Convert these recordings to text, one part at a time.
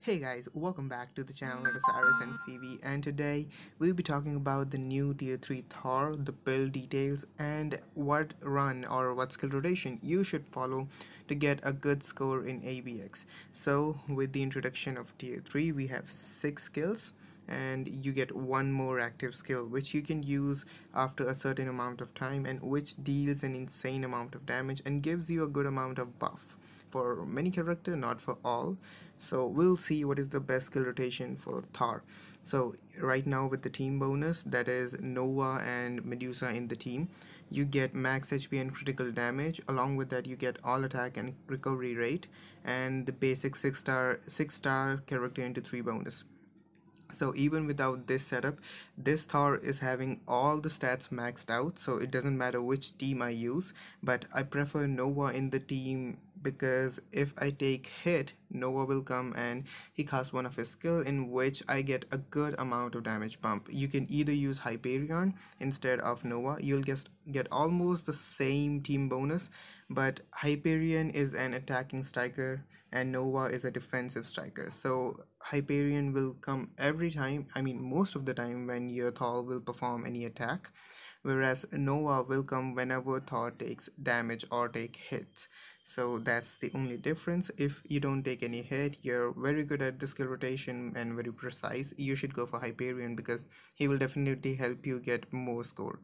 Hey guys, welcome back to the channel of Osiris and Phoebe, and today we'll be talking about the new tier 3 Thor, the build details, and what run or what skill rotation you should follow to get a good score in ABX. So with the introduction of tier 3, we have 6 skills and you get one more active skill which you can use after a certain amount of time and which deals an insane amount of damage and gives you a good amount of buff for many character, not for all. So we'll see what is the best skill rotation for Thor. So right now with the team bonus, that is Nova and Medusa in the team, you get max HP and critical damage. Along with that, you get all attack and recovery rate, and the basic six star character into 3 bonus. So even without this setup, this Thor is having all the stats maxed out, so it doesn't matter which team I use, but I prefer Nova in the team because if I take hit, Nova will come and he casts one of his skill in which I get a good amount of damage bump. You can either use Hyperion instead of Nova. You'll get almost the same team bonus, but Hyperion is an attacking striker and Nova is a defensive striker. So Hyperion will come every time, I mean most of the time when your Thor will perform any attack, whereas Nova will come whenever Thor takes damage or take hits. So that's the only difference. If you don't take any hit, you're very good at the skill rotation and very precise, you should go for Hyperion because he will definitely help you get more score.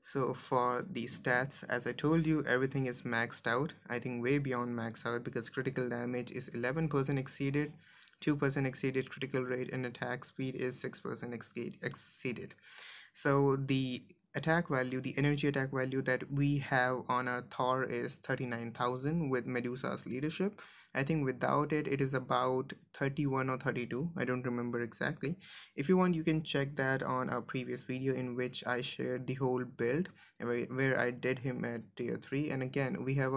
So for the stats, as I told you, everything is maxed out. I think way beyond max out because critical damage is 11% exceeded, 2% exceeded critical rate, and attack speed is 6% exceeded. So the attack value, the energy attack value that we have on our Thor is 39,000 with Medusa's leadership. I think without it, it is about 31 or 32. I don't remember exactly. If you want, you can check that on our previous video in which I shared the whole build where I did him at tier 3. And again, we have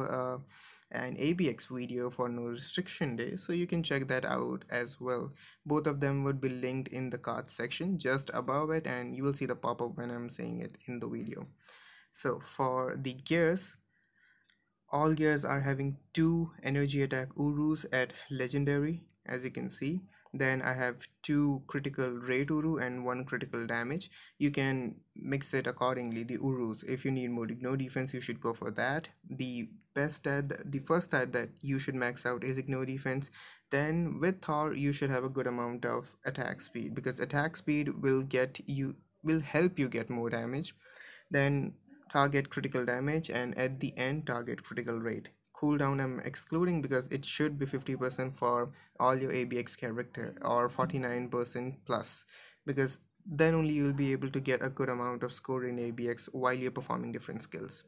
an ABX video for no restriction day, so you can check that out as well. Both of them would be linked in the card section just above it, and you will see the pop-up when I'm saying it in the video. So for the gears, all gears are having 2 energy attack Urus at legendary, as you can see. Then I have 2 critical rate Uru and 1 critical damage. You can mix it accordingly, the Urus. If you need more no defense, you should go for that. The best stat, the first stat that you should max out is ignore defense. Then with Thor, you should have a good amount of attack speed because attack speed will help you get more damage. Then target critical damage, and at the end target critical rate. Cooldown I'm excluding because it should be 50% for all your ABX character or 49% plus, because then only you'll be able to get a good amount of score in ABX while you're performing different skills.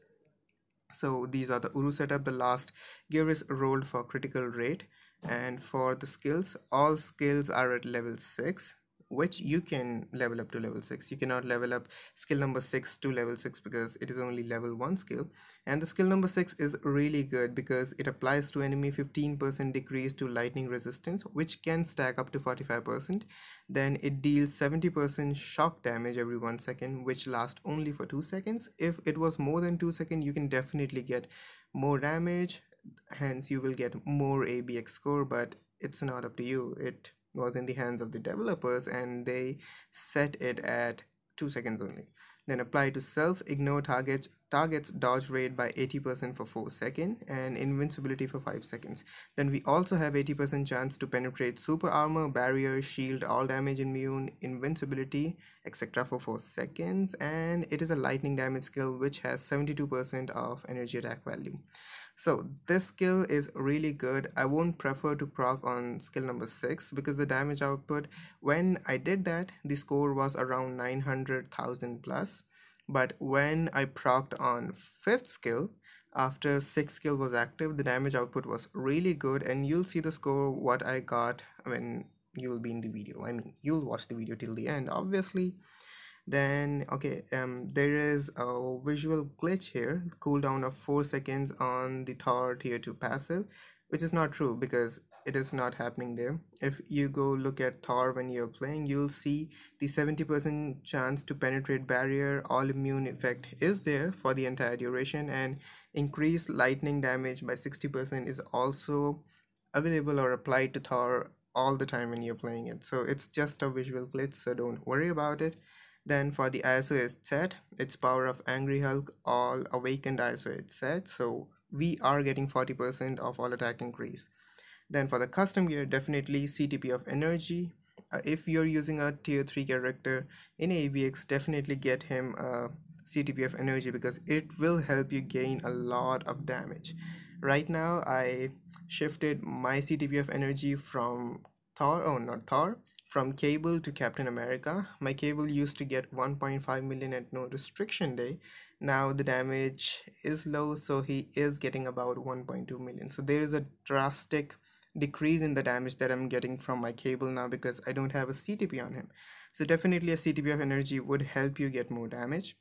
So these are the Uru setup. The last gear is rolled for critical rate, and for the skills, all skills are at level 6, which you can level up to level 6. You cannot level up skill number 6 to level 6 because it is only level 1 skill. And the skill number 6 is really good because it applies to enemy 15% decrease to lightning resistance, which can stack up to 45%. Then it deals 70% shock damage every 1 second, which lasts only for 2 seconds. If it was more than 2 seconds, you can definitely get more damage, hence you will get more ABX score, but it's not up to you. It was in the hands of the developers and they set it at 2 seconds only. Then apply to self, ignore targets dodge rate by 80% for 4 seconds and invincibility for 5 seconds. Then we also have 80% chance to penetrate super armor, barrier, shield, all damage immune, invincibility, etc. for 4 seconds, and it is a lightning damage skill which has 72% of energy attack value. So this skill is really good. I won't prefer to proc on skill number 6 because the damage output, when I did that, the score was around 900,000 plus. But when I procced on 5th skill, after 6th skill was active, the damage output was really good, and you'll see the score what I got when you will be in the video. I mean, you'll watch the video till the end, obviously. Then okay, there is a visual glitch here, cooldown of 4 seconds on the Thor tier 2 passive, which is not true because it is not happening there. If you go look at Thor when you're playing, you'll see the 70% chance to penetrate barrier, all immune effect is there for the entire duration, and increased lightning damage by 60% is also available or applied to Thor all the time when you're playing it. So it's just a visual glitch, so don't worry about it. Then for the ISO is set, it's Power of Angry Hulk, all awakened ISO it's set, so we are getting 40% of all attack increase. Then for the custom gear, definitely CTP of energy. If you're using a tier 3 character in ABX, definitely get him a CTP of energy because it will help you gain a lot of damage. Right now, I shifted my CTP of energy from Thor, oh not Thor, from Cable to Captain America. My Cable used to get 1.5 million at no restriction day. Now the damage is low, so he is getting about 1.2 million. So there is a drastic decrease in the damage that I'm getting from my Cable now because I don't have a CTP on him. So definitely a CTP of energy would help you get more damage.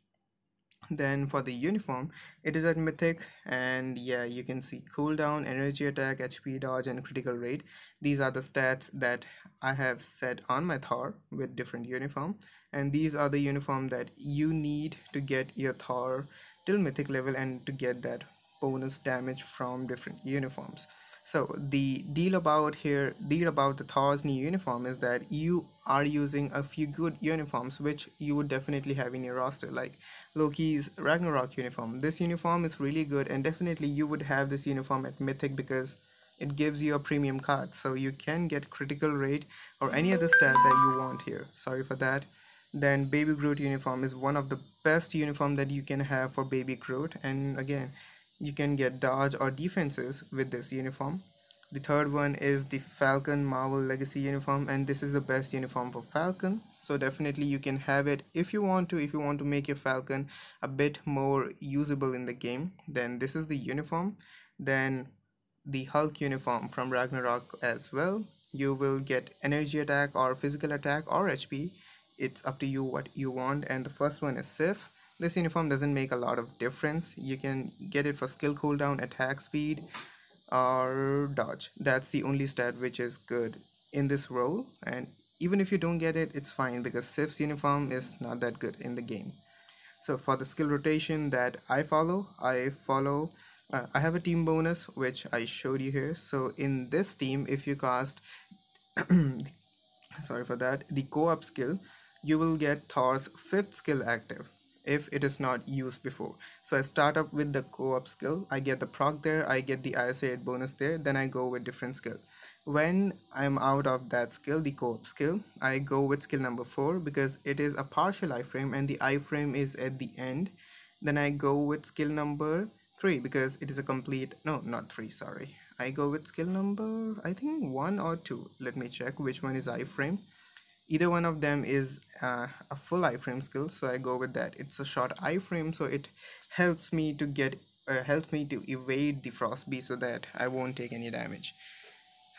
Then for the uniform, it is at mythic, and yeah, you can see cooldown, energy attack, HP dodge, and critical rate. These are the stats that I have set on my Thor with different uniform, and these are the uniform that you need to get your Thor till mythic level and to get that bonus damage from different uniforms. So the deal about the Thor's new uniform is that you are using a few good uniforms which you would definitely have in your roster, like Loki's Ragnarok uniform. This uniform is really good, and definitely you would have this uniform at Mythic because it gives you a premium card, so you can get critical rate or any other stat that you want here. Sorry for that. Then Baby Groot uniform is one of the best uniform that you can have for Baby Groot, and again, you can get dodge or defenses with this uniform. The third one is the Falcon Marvel Legacy uniform, and this is the best uniform for Falcon. So definitely you can have it if you want to. If you want to make your Falcon a bit more usable in the game, then this is the uniform. Then the Hulk uniform from Ragnarok as well. You will get energy attack or physical attack or HP. It's up to you what you want. And the first one is Sif. This uniform doesn't make a lot of difference. You can get it for skill cooldown, attack speed, or dodge. That's the only stat which is good in this role. And even if you don't get it, it's fine because Sif's uniform is not that good in the game. So for the skill rotation that I have a team bonus which I showed you here. So in this team, if you cast sorry for that, the co-op skill, you will get Thor's 5th skill active if it is not used before. So I start up with the co-op skill, I get the proc there, I get the ISA 8 bonus there, then I go with different skill. When I'm out of that skill, the co-op skill, I go with skill number 4 because it is a partial iframe and the iframe is at the end. Then I go with skill number 3 because it is a complete, no, not 3, sorry. I go with skill number, I think 1 or 2. Let me check which one is iframe. Either one of them is a full iframe skill, so I go with that. It's a short iframe, so it helps me to evade the frost beast so that I won't take any damage.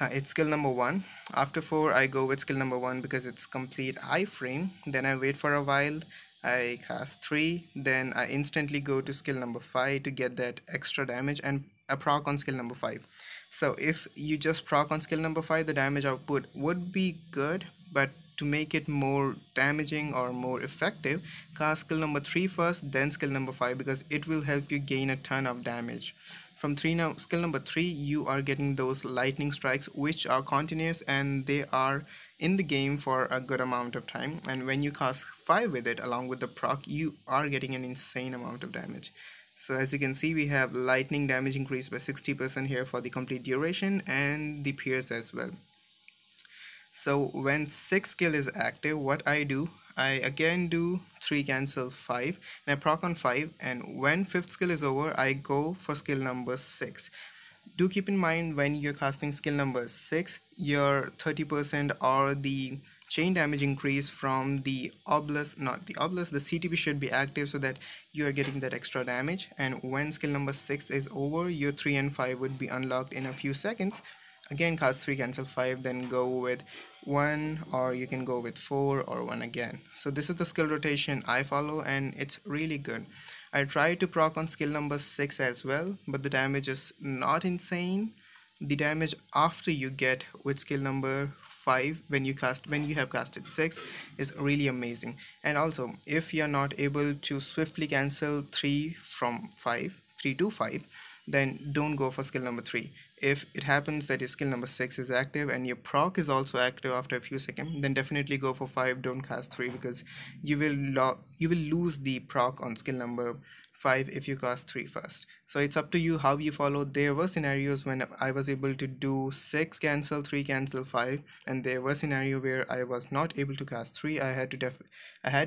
It's skill number 1. After 4, I go with skill number 1 because it's complete iframe. Then I wait for a while, I cast 3, then I instantly go to skill number 5 to get that extra damage and a proc on skill number 5. So if you just proc on skill number 5, the damage output would be good, but to make it more damaging or more effective, cast skill number 3 first, then skill number 5 because it will help you gain a ton of damage. From skill number 3, you are getting those lightning strikes which are continuous and they are in the game for a good amount of time, and when you cast 5 with it along with the proc, you are getting an insane amount of damage. So as you can see, we have lightning damage increased by 60% here for the complete duration and the pierce as well. So when 6th skill is active, what I do, I again do 3 cancel 5 and I proc on 5, and when 5th skill is over, I go for skill number 6. Do keep in mind when you're casting skill number 6, your 30% or the chain damage increase from the obelisk, not the obelisk, the CTP should be active so that you are getting that extra damage. And when skill number 6 is over, your 3 and 5 would be unlocked in a few seconds. Again, cast 3 cancel 5, then go with 1, or you can go with 4 or 1 again. So this is the skill rotation I follow and it's really good. I try to proc on skill number 6 as well, but the damage is not insane. The damage after you get with skill number 5 when you have casted 6 is really amazing. And also, if you're not able to swiftly cancel 3 to 5, then don't go for skill number 3. if it happens that your skill number 6 is active and your proc is also active after a few seconds, then definitely go for 5. Don't cast 3, because you will lose the proc on skill number 5 if you cast 3 first. So it's up to you how you follow. There were scenarios when I was able to do 6 cancel, 3 cancel, 5, and there were scenario where I was not able to cast 3. I had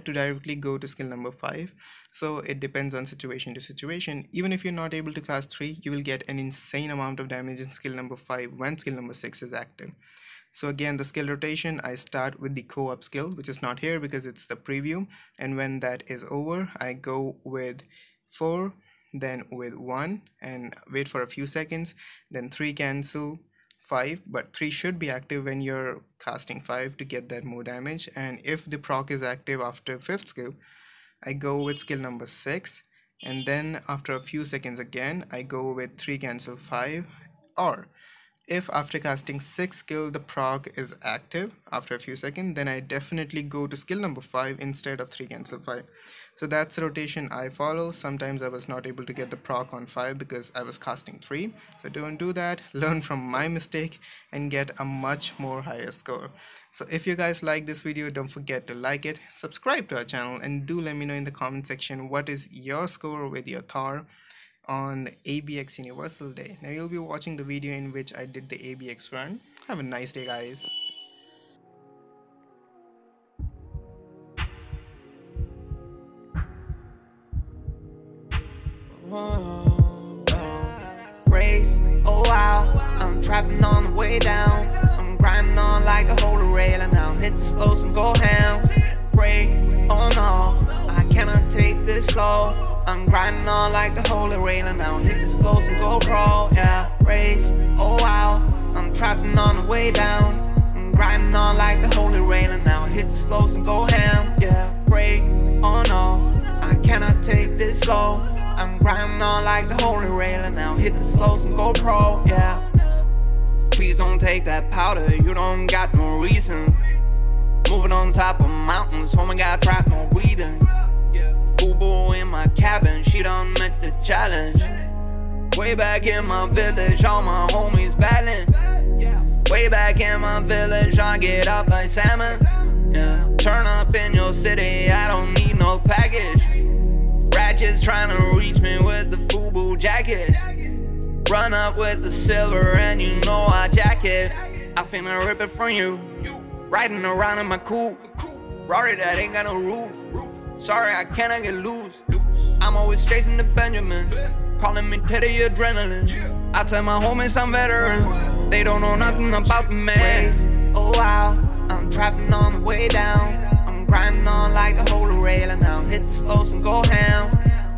to directly go to skill number 5. So it depends on situation to situation. Even if you're not able to cast 3, you will get an insane amount of damage in skill number 5 when skill number 6 is active. So again, the skill rotation, I start with the co-op skill, which is not here because it's the preview, and when that is over, I go with 4, then with 1, and wait for a few seconds, then 3 cancel, 5, but 3 should be active when you're casting 5 to get that more damage. And if the proc is active after 5th skill, I go with skill number 6, and then after a few seconds again, I go with 3 cancel, 5, or if after casting 6 skill the proc is active after a few seconds, then I definitely go to skill number 5 instead of 3 cancel 5. So that's the rotation I follow. Sometimes I was not able to get the proc on 5 because I was casting 3. So don't do that. Learn from my mistake and get a much more higher score. So if you guys like this video, don't forget to like it, subscribe to our channel, and do let me know in the comment section what is your score with your Thor on ABX Universal Day. Now you'll be watching the video in which I did the ABX run. Have a nice day, guys. Race, oh wow, I'm trapping on the way down. I'm grinding on like a holy rail, and now hit the slows and go ham. Break, oh no, I cannot take this slow. I'm grinding on like the holy rail, and now hit the slows and go pro. Yeah, race, oh wow, I'm trapping on the way down. I'm grinding on like the holy rail, and now hit the slows and go ham. Yeah, break, oh no, I cannot take this slow. I'm grinding on like the holy rail, and now hit the slows and go pro. Yeah, please don't take that powder, you don't got no reason. Moving on top of mountains, homie got trapped, no breathing. Boo-boo in my cabin, she done met the challenge. Way back in my village, all my homies battling. Way back in my village, I get up like salmon. Yeah, turn up in your city, I don't need no package. Ratchets trying to reach me with the FUBU jacket. Run up with the silver and you know I jack it. I finna rip it from you. Riding around in my coupe. Rory that ain't got no roof. Sorry, I cannot get loose. I'm always chasing the Benjamins. Calling me Teddy Adrenaline. I tell my homies I'm veteran. They don't know nothing about the man. Oh wow, I'm trapping on the way down. I'm grinding on like the holy rail, and now hit the slows and go ham.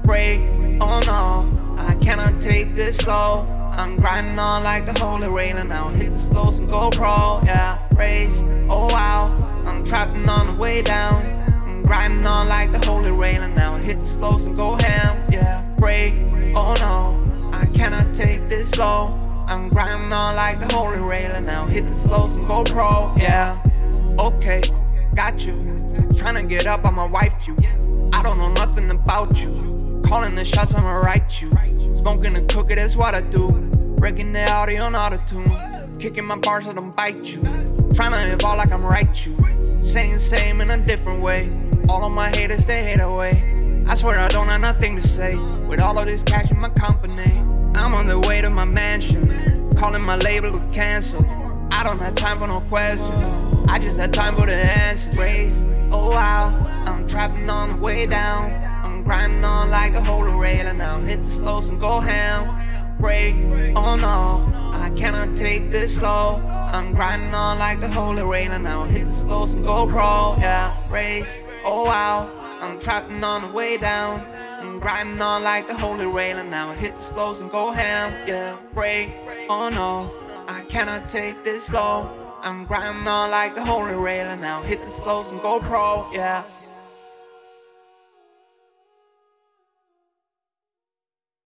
Break, oh no, I cannot take this slow. I'm grinding on like the holy rail, and now hit the slows and go pro. Yeah, race, oh wow, I'm trapping on the way down. I'm grinding on like the holy rail, and now hit the slows and go ham. Yeah, break, oh no, I cannot take this slow. I'm grinding on like the holy rail, and now hit the slows and go pro. Yeah, okay, got you. Tryna get up, I'ma wife you. I don't know nothing about you. Calling the shots, I'ma write you. Smoking the cookie, that's what I do. Breaking the audio on auto-tune. Kicking my bars so don't bite you. Tryna evolve like I'm right you. Same in a different way. All of my haters, they hate away. I swear I don't have nothing to say. With all of this cash in my company, I'm on the way to my mansion. Calling my label to cancel. I don't have time for no questions. I just had time for the answers. Race, oh wow, I'm trapping on the way down. I'm grinding on like the holy rail, and now hit the slows and go ham. Break, oh no, I cannot take this slow. I'm grinding on like the holy rail, and now hit the slows and go pro. Yeah, race, oh wow, I'm trapping on the way down. I'm grinding on like the holy rail, and now hit the slows and go ham. Yeah, break, oh no, I cannot take this slow. I'm grinding on like the holy rail, and now hit the slows and go pro. Yeah.